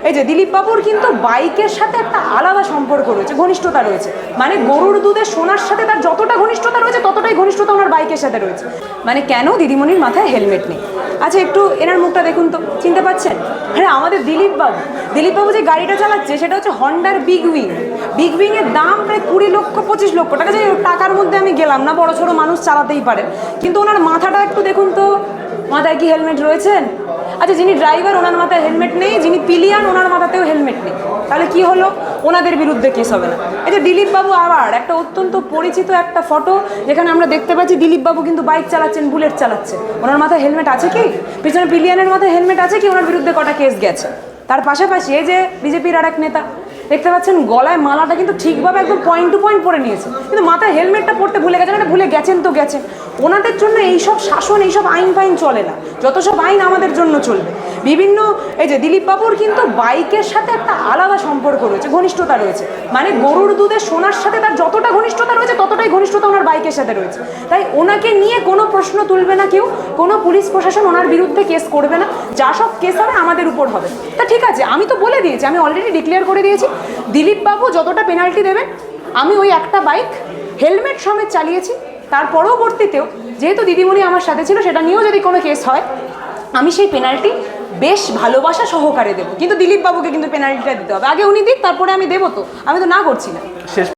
এই যে দিলীপ বাবুর কিন্তু বাইকের সাথে একটা আলাদা সম্পর্ক রয়েছে, ঘনিষ্ঠতা রয়েছে। মানে গরুর দুধে সোনার সাথে তার যতটা ঘনিষ্ঠতা রয়েছে ততটাই ঘনিষ্ঠতা ওনার বাইকের সাথে রয়েছে। মানে কেন দিদিমণির মাথায় হেলমেট নেই? আচ্ছা একটু এনার মুখটা দেখুন তো, চিনতে পাচ্ছেন? হ্যাঁ, আমাদের দিলীপবাবু যে গাড়িটা চালাচ্ছে সেটা হচ্ছে হন্ডার বিগ উইংয়ের দাম প্রায় 20-25 লক্ষ টাকা। যে টাকার মধ্যে আমি গেলাম না, বড় ছোটো মানুষ চালাতেই পারে, কিন্তু ওনার মাথাটা একটু দেখুন তো, মাথায় কি হেলমেট রয়েছেন? আচ্ছা, যিনি ড্রাইভার ওনার মাথায় হেলমেট নেই, যিনি পিলিয়ান ওনার মাথাতেও হেলমেট নেই, তাহলে কি হলো? ওনাদের বিরুদ্ধে কেস হবে না। এই যে দিলীপবাবু আবার একটা অত্যন্ত পরিচিত একটা ফটো, যেখানে আমরা দেখতে পাচ্ছি দিলীপবাবু কিন্তু বাইক চালাচ্ছেন, বুলেট চালাচ্ছে। ওনার মাথায় হেলমেট আছে কি? পিছনে পিলিয়ানের মাথায় হেলমেট আছে কি? ওনার বিরুদ্ধে কটা কেস গেছে। তার পাশাপাশি এই যে বিজেপির আর এক নেতা দেখতে পাচ্ছেন, গলায় মালাটা কিন্তু ঠিকভাবে একদম পয়েন্ট টু পয়েন্ট পরে নিয়েছে, কিন্তু মাথায় হেলমেটটা পড়তে ভুলে গেছেন। এটা ভুলে গেছেন তো গেছেন। ওনাদের জন্য এইসব শাসন, এইসব আইন ফাইন চলে না, যত সব আইন আমাদের জন্য চলবে। বিভিন্ন এই যে দিলীপ বাবুর কিন্তু বাইকের সাথে একটা আলাদা সম্পর্ক রয়েছে, ঘনিষ্ঠতা রয়েছে। মানে গরুর দুধে সোনার সাথে তার যতটা ঘনিষ্ঠতা রয়েছে ততটাই ঘনিষ্ঠতা ওনার বাইকের সাথে রয়েছে। তাই ওনাকে নিয়ে কোনো প্রশ্ন তুলবে না কেউ, কোনো পুলিশ প্রশাসন ওনার বিরুদ্ধে কেস করবে না। যা সব কেস হবে আমাদের উপর হবে। তা ঠিক আছে, আমি তো বলে দিয়েছি, আমি অলরেডি ডিক্লেয়ার করে দিয়েছি, দিলীপ বাবু যতটা পেনাল্টি দেবেন, আমি ওই একটা বাইক হেলমেট সমেত চালিয়েছি। তার পরবর্তীতেও যেহেতু দিদিমণি আমার সাথে ছিল, সেটা নিয়েও যদি কোনো কেস হয়, আমি সেই পেনাল্টি বেশ ভালোবাসা সহকারে দেবো। কিন্তু দিলীপ বাবুকে কিন্তু পেনাল্টিটা দিতে হবে। আগে উনি দিক, তারপরে আমি দেবো। তো আমি তো না করছি না।